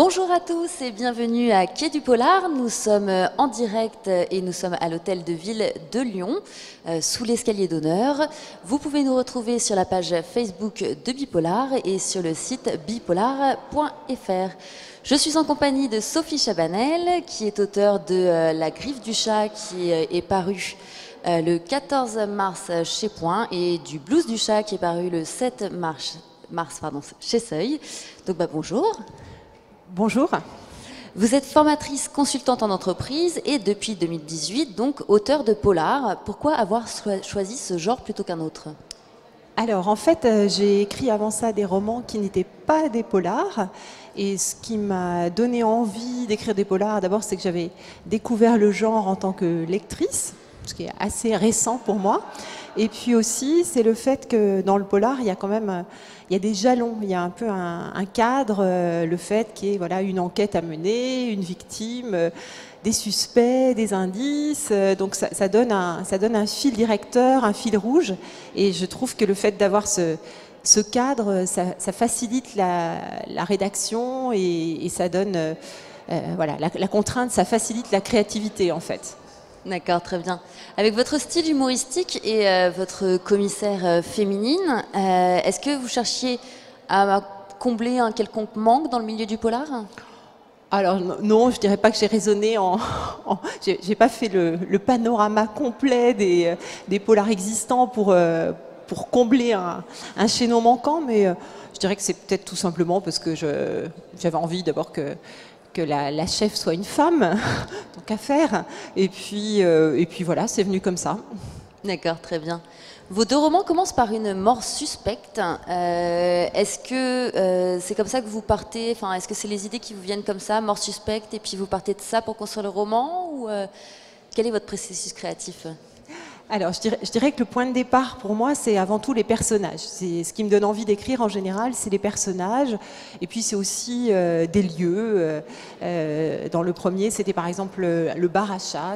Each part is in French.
Bonjour à tous et bienvenue à Quai du Polar. Nous sommes en direct et nous sommes à l'hôtel de ville de Lyon, sous l'escalier d'honneur. Vous pouvez nous retrouver sur la page Facebook de Bipolar et sur le site bipolar.fr. Je suis en compagnie de Sophie Chabanel, qui est auteure de La Griffe du chat, qui est paru le 14 mars chez Point, et du Blues du chat, qui est paru le 7 mars chez Seuil. Donc bonjour. Bonjour. Vous êtes formatrice consultante en entreprise et depuis 2018, donc auteure de polar. Pourquoi avoir choisi ce genre plutôt qu'un autre? Alors en fait, j'ai écrit avant ça des romans qui n'étaient pas des polars. Et ce qui m'a donné envie d'écrire des polars, d'abord, c'est que j'avais découvert le genre en tant que lectrice, ce qui est assez récent pour moi. Et puis aussi, c'est le fait que dans le polar, il y a quand même des jalons, il y a un peu un cadre, le fait qu'il y ait voilà, une enquête à mener, une victime, des suspects, des indices. Donc ça donne un fil directeur, un fil rouge. Et je trouve que le fait d'avoir ce cadre, ça facilite la rédaction et ça donne voilà, la contrainte, ça facilite la créativité en fait. D'accord, très bien. Avec votre style humoristique et votre commissaire féminine, est-ce que vous cherchiez à combler un quelconque manque dans le milieu du polar? Alors non, je dirais pas que j'ai raisonné j'ai pas fait le panorama complet des polars existants pour combler un chaînon manquant, mais je dirais que c'est peut-être tout simplement parce que j'avais envie d'abord que la chef soit une femme, tant qu'à faire. Et puis voilà, c'est venu comme ça. D'accord, très bien. Vos deux romans commencent par une mort suspecte. Est-ce que c'est comme ça que vous partez, enfin, est-ce que c'est les idées qui vous viennent comme ça, mort suspecte, et puis vous partez de ça pour construire le roman, ou quel est votre processus créatif? Alors, je dirais que le point de départ pour moi, c'est avant tout les personnages. C'est ce qui me donne envie d'écrire en général, c'est les personnages. Et puis c'est aussi des lieux. Dans le premier, c'était par exemple le bar à chat.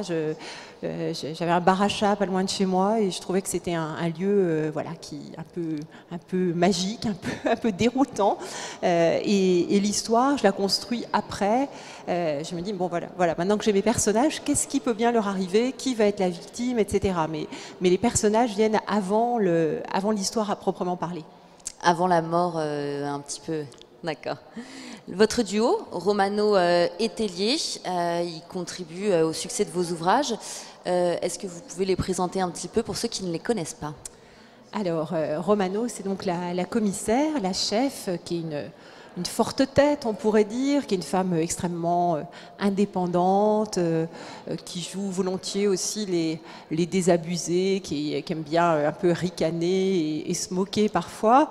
J'avais un bar à chat pas loin de chez moi et je trouvais que c'était un lieu voilà, qui un peu magique, un peu déroutant. Et l'histoire, je la construis après. Je me dis, bon voilà, maintenant que j'ai mes personnages, qu'est-ce qui peut bien leur arriver? Qui va être la victime, etc. Mais les personnages viennent avant l'histoire à proprement parler. Avant la mort, un petit peu. D'accord. Votre duo, Romano et Tellier, il contribue au succès de vos ouvrages. Est-ce que vous pouvez les présenter un petit peu pour ceux qui ne les connaissent pas? Alors, Romano, c'est donc la commissaire, la chef, qui est une forte tête, on pourrait dire, qui est une femme extrêmement indépendante, qui joue volontiers aussi les désabusés, qui aime bien un peu ricaner et se moquer parfois,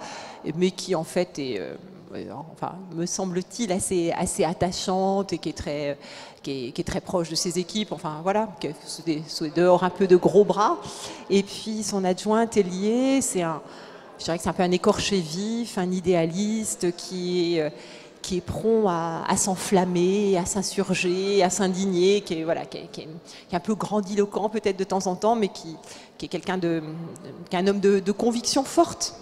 mais qui en fait est, enfin, me semble-t-il, assez attachante et qui est très proche de ses équipes, enfin voilà, qui dehors un peu de gros bras. Et puis son adjoint Tellier, je dirais que c'est un peu un écorché vif, un idéaliste qui est prompt à s'enflammer, à s'insurger, à s'indigner, qui est un peu grandiloquent peut-être de temps en temps, mais qui est qui est un homme de conviction forte.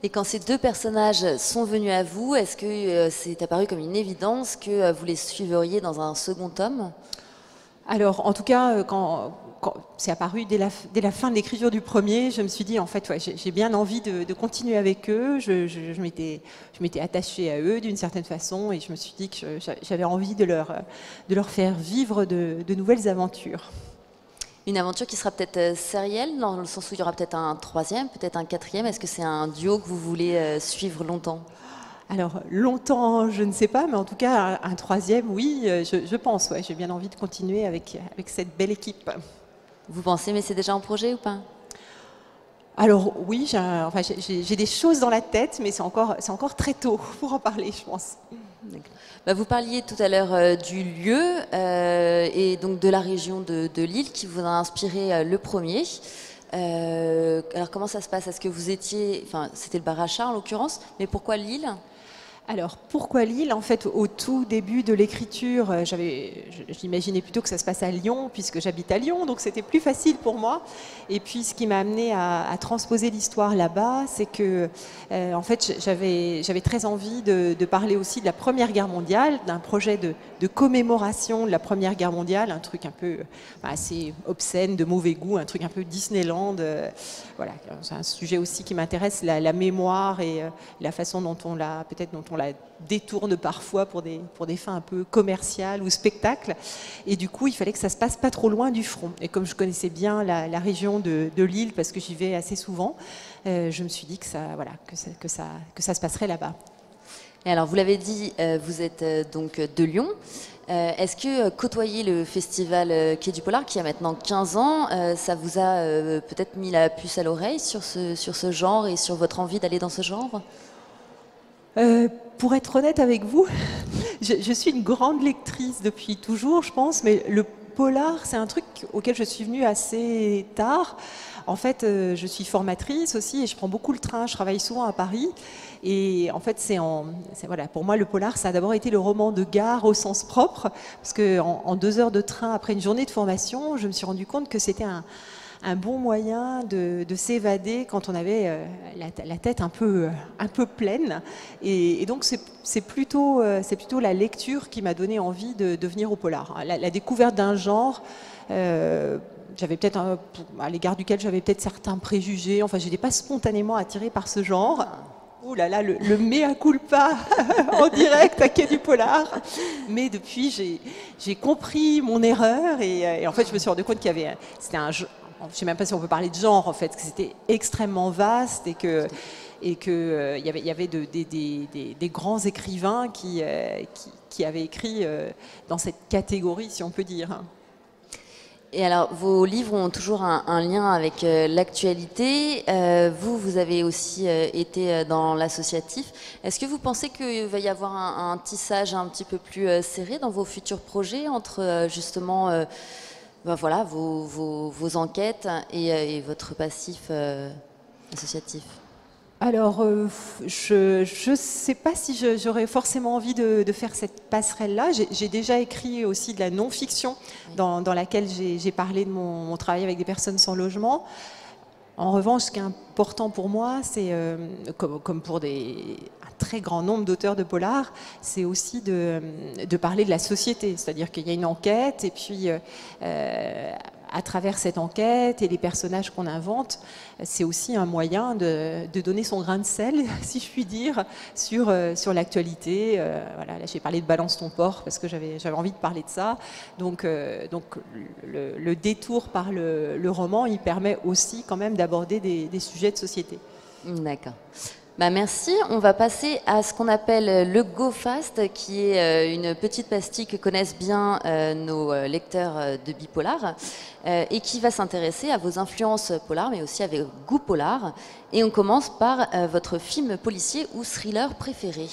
Et quand ces deux personnages sont venus à vous, est-ce que c'est apparu comme une évidence que vous les suivriez dans un second tome? Alors, en tout cas, quand c'est apparu dès la fin de l'écriture du premier, je me suis dit, en fait, ouais, j'ai bien envie de continuer avec eux. Je m'étais attachée à eux d'une certaine façon et je me suis dit que j'avais envie de leur faire vivre de nouvelles aventures. Une aventure qui sera peut-être sérielle, dans le sens où il y aura peut-être un troisième, peut-être un quatrième. Est-ce que c'est un duo que vous voulez suivre longtemps? Alors, longtemps, je ne sais pas, mais en tout cas, un troisième, oui, je pense. Ouais, j'ai bien envie de continuer avec cette belle équipe. Vous pensez, mais c'est déjà en projet ou pas? Alors oui, j'ai des choses dans la tête, mais c'est encore très tôt pour en parler, je pense. Vous parliez tout à l'heure du lieu et donc de la région de Lille qui vous a inspiré le premier. Alors comment ça se passe? Est-ce que vous étiez, enfin c'était le bar à chat en l'occurrence, mais pourquoi Lille? Alors, pourquoi Lille? En fait, au tout début de l'écriture, j'imaginais plutôt que ça se passe à Lyon, puisque j'habite à Lyon, donc c'était plus facile pour moi. Et puis, ce qui m'a amené à transposer l'histoire là-bas, c'est que, en fait, j'avais très envie de parler aussi de la Première Guerre mondiale, d'un projet de commémoration de la Première Guerre mondiale, un truc un peu assez obscène, de mauvais goût, un truc un peu Disneyland. Voilà, c'est un sujet aussi qui m'intéresse, la mémoire et la façon dont on la détourne parfois pour des fins un peu commerciales ou spectacles. Et du coup, il fallait que ça se passe pas trop loin du front. Et comme je connaissais bien la région de Lille, parce que j'y vais assez souvent, je me suis dit que ça se passerait là-bas. Et alors, vous l'avez dit, vous êtes donc de Lyon. Est-ce que côtoyer le festival Quai du Polar, qui a maintenant 15 ans, ça vous a peut-être mis la puce à l'oreille sur ce genre et sur votre envie d'aller dans ce genre? Pour être honnête avec vous, je suis une grande lectrice depuis toujours, je pense, mais le polar, c'est un truc auquel je suis venue assez tard. En fait, je suis formatrice aussi et je prends beaucoup le train, je travaille souvent à Paris. Et en fait, voilà, pour moi, le polar, ça a d'abord été le roman de gare au sens propre, parce qu'en 2 heures de train après une journée de formation, je me suis rendu compte que c'était un bon moyen de s'évader quand on avait la tête un peu pleine. Et donc, c'est plutôt la lecture qui m'a donné envie de venir au polar. La découverte d'un genre, j'avais peut-être à l'égard duquel j'avais peut-être certains préjugés. Enfin, je n'étais pas spontanément attirée par ce genre. Ouh là là, le mea culpa en direct à Quai du Polar. Mais depuis, j'ai compris mon erreur et en fait, je me suis rendu compte qu'il y avait, c'était je ne sais même pas si on peut parler de genre en fait, que c'était extrêmement vaste et que il y avait des grands écrivains qui avaient écrit dans cette catégorie, si on peut dire. Et alors, vos livres ont toujours un lien avec l'actualité. Vous avez aussi été dans l'associatif. Est-ce que vous pensez qu'il va y avoir un tissage un petit peu plus serré dans vos futurs projets entre justement voilà, vos enquêtes et votre passif associatif? Alors, je ne sais pas si j'aurais forcément envie de faire cette passerelle-là. J'ai déjà écrit aussi de la non-fiction dans laquelle j'ai parlé de mon travail avec des personnes sans logement. En revanche, ce qui est important pour moi, c'est, comme pour un très grand nombre d'auteurs de polar, c'est aussi de parler de la société. C'est-à-dire qu'il y a une enquête et puis à travers cette enquête et les personnages qu'on invente, c'est aussi un moyen de donner son grain de sel, si je puis dire, sur l'actualité. Voilà, là j'ai parlé de Balance ton porc parce que j'avais envie de parler de ça. Donc le détour par le roman, il permet aussi quand même d'aborder des sujets de société. D'accord. Bah merci. On va passer à ce qu'on appelle le Go Fast, qui est une petite pastille que connaissent bien nos lecteurs de Bipolar et qui va s'intéresser à vos influences polar, mais aussi à vos goûts polar. Et on commence par votre film policier ou thriller préféré.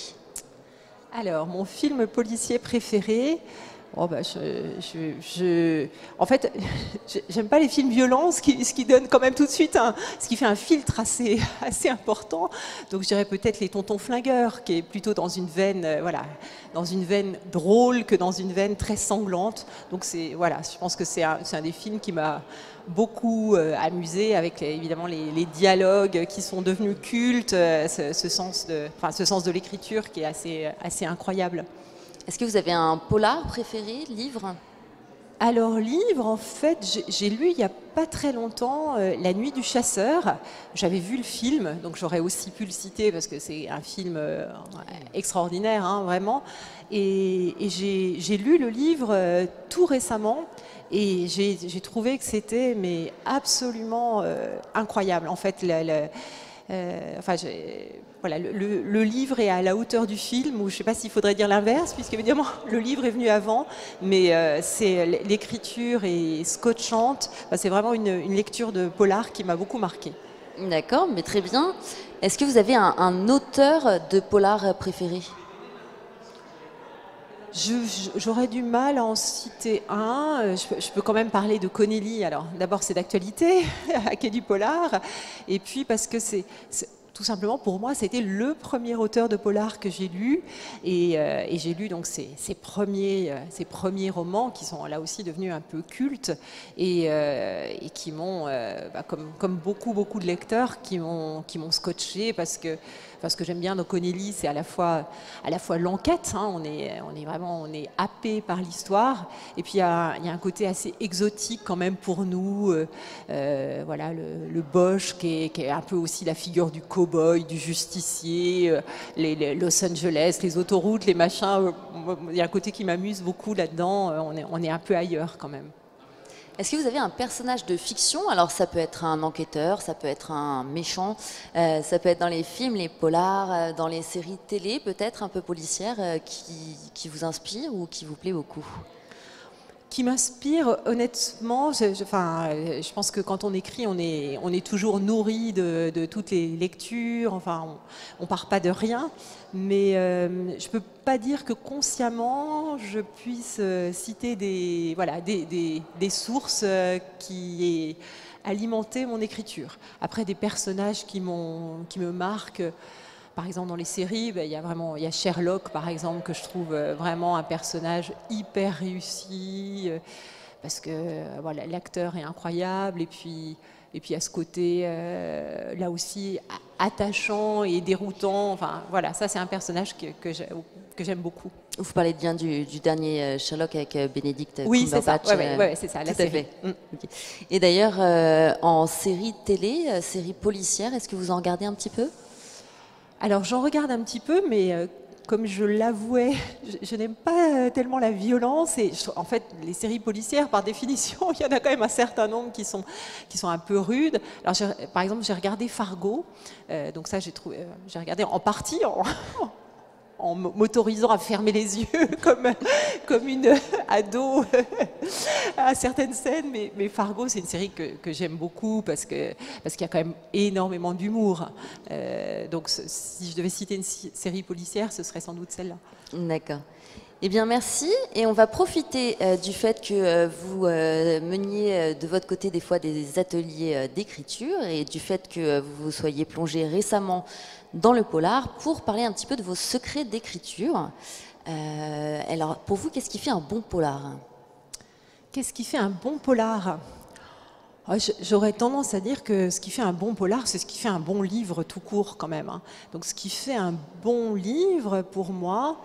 Alors, mon film policier préféré... Oh bah en fait, j'aime pas les films violents, ce qui donne quand même tout de suite ce qui fait un filtre assez important. Donc je dirais peut-être les Tontons Flingueurs, qui est plutôt dans une veine, dans une veine drôle que dans une veine très sanglante. Donc voilà, je pense que c'est un des films qui m'a beaucoup amusé, avec évidemment les dialogues qui sont devenus cultes, ce sens de l'écriture qui est assez incroyable. Est-ce que vous avez un polar préféré, livre? Alors, livre, en fait, j'ai lu il n'y a pas très longtemps La Nuit du Chasseur. J'avais vu le film, donc j'aurais aussi pu le citer parce que c'est un film extraordinaire, hein, vraiment. Et j'ai lu le livre tout récemment et j'ai trouvé que c'était absolument incroyable. En fait, voilà, le livre est à la hauteur du film, ou je ne sais pas s'il faudrait dire l'inverse, puisque évidemment le livre est venu avant, mais l'écriture est scotchante. C'est vraiment une lecture de polar qui m'a beaucoup marquée. D'accord, mais très bien. Est-ce que vous avez un auteur de polar préféré? J'aurais du mal à en citer un. Je peux quand même parler de Connelly. Alors, d'abord, c'est d'actualité, à Quai du Polar. Et puis, parce que tout simplement, pour moi, c'était le premier auteur de polar que j'ai lu. Et j'ai lu donc ses premiers romans qui sont là aussi devenus un peu cultes et qui m'ont, comme beaucoup de lecteurs, qui m'ont scotché parce que j'aime bien O'Connelly, c'est à la fois l'enquête, hein, on est happé par l'histoire, et puis il y a un côté assez exotique quand même pour nous, voilà, le Bosch qui est un peu aussi la figure du cow-boy, du justicier, les Los Angeles, les autoroutes, les machins, il y a un côté qui m'amuse beaucoup là-dedans, on est un peu ailleurs quand même. Est-ce que vous avez un personnage de fiction? Alors ça peut être un enquêteur, ça peut être un méchant, ça peut être dans les films, les polars, dans les séries télé peut-être un peu policières qui vous inspire ou qui vous plaît beaucoup? Qui m'inspire, honnêtement, je pense que quand on écrit, on est toujours nourri de toutes les lectures, enfin, on part pas de rien, mais je peux pas dire que consciemment, je puisse citer des sources qui alimentaient mon écriture. Après, des personnages qui me marquent. Par exemple, dans les séries, il y a Sherlock, par exemple, que je trouve vraiment un personnage hyper réussi, parce que voilà, l'acteur est incroyable, et puis à ce côté, là aussi, attachant et déroutant. Enfin, voilà, ça, c'est un personnage que j'aime beaucoup. Vous parlez bien du dernier Sherlock avec Benedict Oui, c'est ça. Cumberbatch. Ouais, c'est ça, la série. Okay. Et d'ailleurs, en série télé, série policière, est-ce que vous en regardez un petit peu? Alors j'en regarde un petit peu, mais comme je l'avouais, je n'aime pas tellement la violence. Et en fait, les séries policières, par définition, il y en a quand même un certain nombre qui sont un peu rudes. Alors, par exemple, j'ai regardé Fargo. Donc ça, j'ai regardé en partie en m'autorisant à fermer les yeux comme une ado à certaines scènes. Mais Fargo, c'est une série que j'aime beaucoup parce qu'il y a quand même énormément d'humour. Donc si je devais citer une série policière, ce serait sans doute celle-là. D'accord. Eh bien, merci. Et on va profiter du fait que vous meniez de votre côté des fois des ateliers d'écriture et du fait que vous vous soyez plongé récemment dans le polar pour parler un petit peu de vos secrets d'écriture. Alors, pour vous, qu'est-ce qui fait un bon polar? Qu'est-ce qui fait un bon polar? J'aurais tendance à dire que ce qui fait un bon polar, c'est ce qui fait un bon livre tout court quand même. Hein. Donc ce qui fait un bon livre pour moi,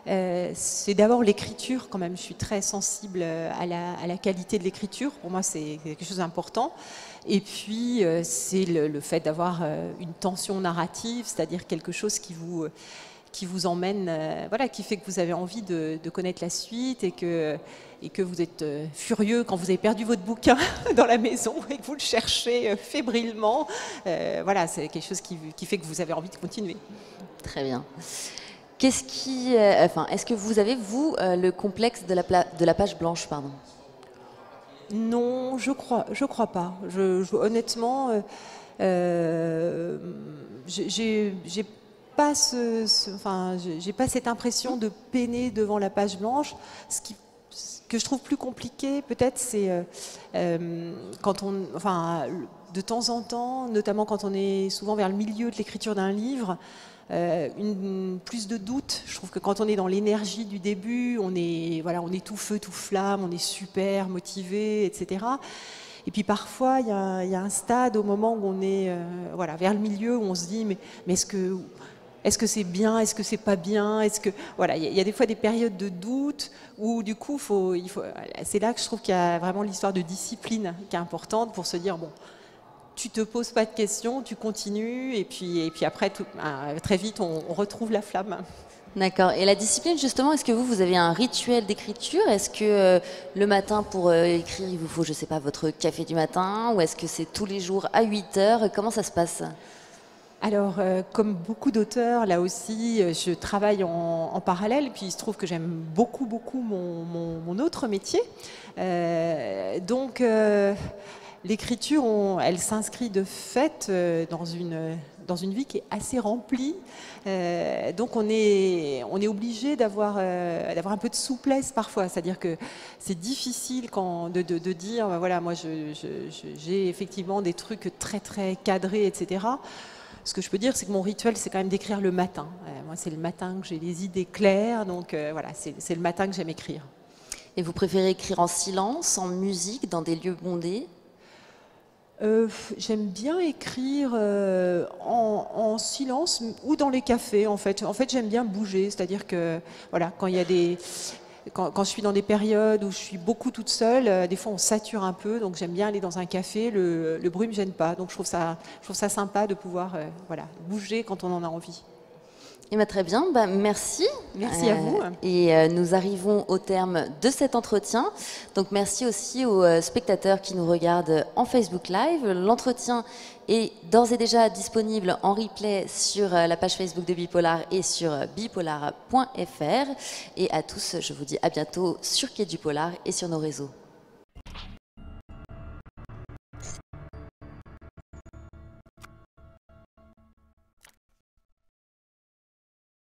c'est d'abord l'écriture quand même. Je suis très sensible à la qualité de l'écriture. Pour moi, c'est quelque chose d'important. Et puis, c'est le fait d'avoir une tension narrative, c'est-à-dire quelque chose qui vous emmène, voilà, qui fait que vous avez envie de connaître la suite et que vous êtes furieux quand vous avez perdu votre bouquin dans la maison et que vous le cherchez fébrilement. Voilà, c'est quelque chose qui fait que vous avez envie de continuer. Très bien. Est-ce que vous avez, vous, le complexe de la page blanche, pardon? Non, je crois pas. Honnêtement, j'ai pas j'ai pas cette impression de peiner devant la page blanche. Ce que je trouve plus compliqué, peut-être, c'est de temps en temps, notamment quand on est souvent vers le milieu de l'écriture d'un livre, plus de doute. Je trouve que quand on est dans l'énergie du début, on est tout feu, tout flamme, on est super motivé, etc. Et puis parfois, il y a un stade au moment où on est vers le milieu, où on se dit mais est-ce que c'est bien, est-ce que c'est pas bien, il y a des fois des périodes de doute où du coup c'est là que je trouve qu'il y a vraiment l'histoire de discipline qui est importante pour se dire bon, tu te poses pas de questions, tu continues et puis après très vite on retrouve la flamme. D'accord. Et la discipline, justement, est-ce que vous avez un rituel d'écriture? Est-ce que le matin, pour écrire, il vous faut, je sais pas, votre café du matin? Ou est-ce que c'est tous les jours à 8 heures? Comment ça se passe? Alors, comme beaucoup d'auteurs, là aussi, je travaille en parallèle. Puis il se trouve que j'aime beaucoup mon autre métier. Donc, l'écriture, elle s'inscrit de fait dans une vie qui est assez remplie. Donc on est obligé d'avoir un peu de souplesse parfois. C'est-à-dire que c'est difficile de dire, voilà, moi j'ai effectivement des trucs très très cadrés, etc. Ce que je peux dire, c'est que mon rituel, c'est quand même d'écrire le matin. Moi, c'est le matin que j'ai les idées claires, donc voilà, c'est le matin que j'aime écrire. Et vous préférez écrire en silence, en musique, dans des lieux bondés? J'aime bien écrire en silence ou dans les cafés, en fait. En fait, j'aime bien bouger, c'est-à-dire que voilà, quand il y a quand je suis dans des périodes où je suis beaucoup toute seule, des fois on sature un peu, donc j'aime bien aller dans un café, le bruit me gêne pas, donc je trouve ça sympa de pouvoir voilà, bouger quand on en a envie. Eh bien, très bien, merci. Merci à vous. Et nous arrivons au terme de cet entretien. Donc merci aussi aux spectateurs qui nous regardent en Facebook Live. L'entretien est d'ores et déjà disponible en replay sur la page Facebook de Bipolar et sur bipolar.fr. Et à tous, je vous dis à bientôt sur Quai du Polar et sur nos réseaux.